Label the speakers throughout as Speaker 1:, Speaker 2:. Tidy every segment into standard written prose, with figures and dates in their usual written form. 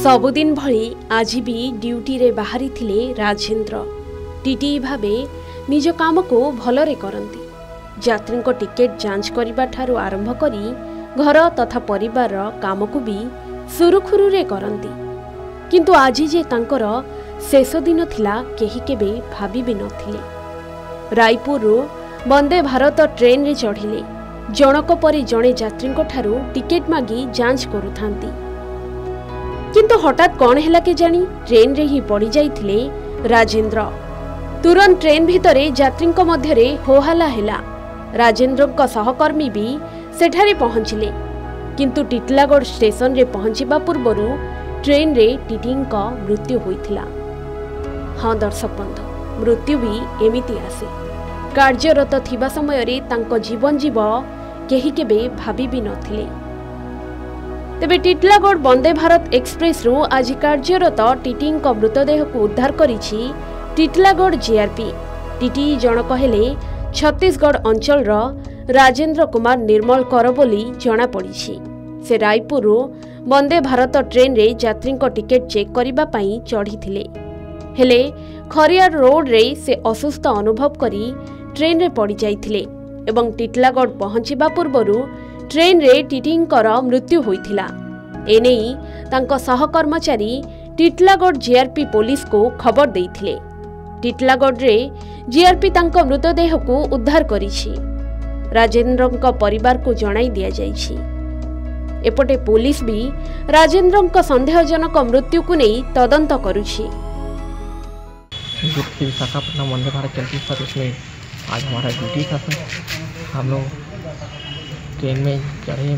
Speaker 1: सबुदिन भली आज भी ड्यूटी रे बाहरी थिले राजेंद्र। टीटी भावे निज काम को भलरे करंती। यात्री को टिकेट जांच करबा ठारू आरंभ करी घर तथा परिवार काम को भी सुरुखुरु रे करंती। किंतु आज जे तांकर शेष दिन थिला केही केबे भाबी भी नथिले। रायपुर वंदे भारत ट्रेन रे चढ़िले जनक परी जणे यात्री ठारू टिकेट मागी जांच करुथांती। किंतु हठात कौन है के जानी ट्रेन रे ही पड़ी जाइथिले राजेंद्र। तुरंत ट्रेन भितरे यात्री मध्यरे होहल्ला हैला। राजेंद्र सहकर्मी भी सेठारे पहुंचिले। किंतु टिटलागढ़ स्टेशन रे पहुंचीबा पूर्वरु ट्रेन रे टीटी मृत्यु होइथिला। हाँ दर्शक बंधु, मृत्यु भी एमिति आसे। कार्यरत थिबा समय रे तांको जीवन जीव केही केबे भाबी भी नथिले। तेबे टिटलागढ़ वंदे भारत एक्सप्रेस रु आज कार्यरत टीटी मृतदेह को उद्धार करिछि टिटलागढ़ जीआरपी। टीटी जनक हेले छत्तीसगढ़ अंचल राजेंद्र कुमार निर्मल कर बोली जना पड़िछि। से रायपुर वंदे भारत ट्रेन रे यात्री टिकेट चेक करिबा पई चढ़ी हेले खरियार रोड रे से असुस्थ अनुभव करी ट्रेन रे पड़ी जाइथिले एवं टिटलागढ़ पहुंचीबा पूर्वरु ट्रेन रे टीटी मृत्यु होइथिला। एनेई तांको सहकर्मचारी टिटलागढ़ जीआरपी पुलिस को खबर देइथिले। टिटलागढ़ रे जीआरपी तांको मृतदेह को उद्धार करिछि। राजेंद्रଙ୍କ परिवार को जणाई दिया जाइछि। एपटे पुलिस भी राजेंद्रଙ୍କ संदेहजनक मृत्यु को नहीं तदंत करुछि।
Speaker 2: विशाखापट्टनम वंदे भारत चलती सर, उसमें आज हमारा ड्यूटी था सर। हम लोग ट्रेन में चढ़े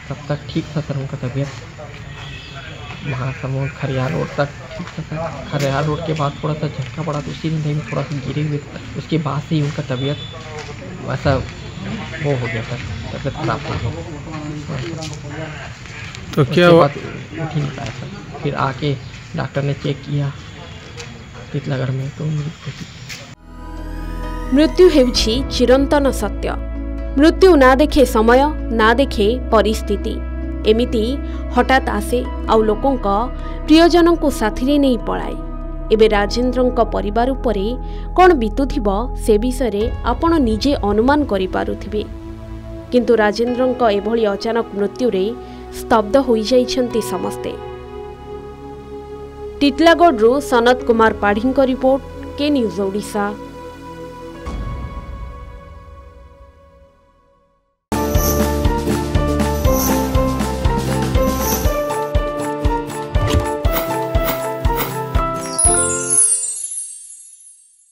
Speaker 2: तब तक ठीक था सर। उनका तबीयत महासमुंद खरियार रोड तक ठीक था सर। खरियार रोड के बाद थोड़ा सा झटका पड़ा तो उसी दिन में थोड़ा सा गिरे हुए। उसके बाद से ही उनका तबीयत वैसा वो हो गया सर, तबीयत खराब हो गया।
Speaker 3: तो क्या हुआ?
Speaker 2: उठ ही नहीं पाया सर। फिर आके डॉक्टर ने चेक किया टिटलागढ़ में तो
Speaker 1: मृत्यु हेउछि चिरंतन सत्य। मृत्यु ना देखे समय ना देखे परिस्थिति। एमिति हठात आसे आउ लोकों प्रियजन को साथी नहीं पलाए। एबे राजेंद्र परिवार उपरे कौन बीतुथिबो से विषय आपण निजे अनुमान करि पारुथिबे। किंतु राजेंद्र एभली अचानक मृत्यु रे स्तब्ध होई जाइछन्ति समस्ते। टिटलागढ़ रु सनत कुमार पाढ़ी रिपोर्ट, के न्यूज ओडिशा।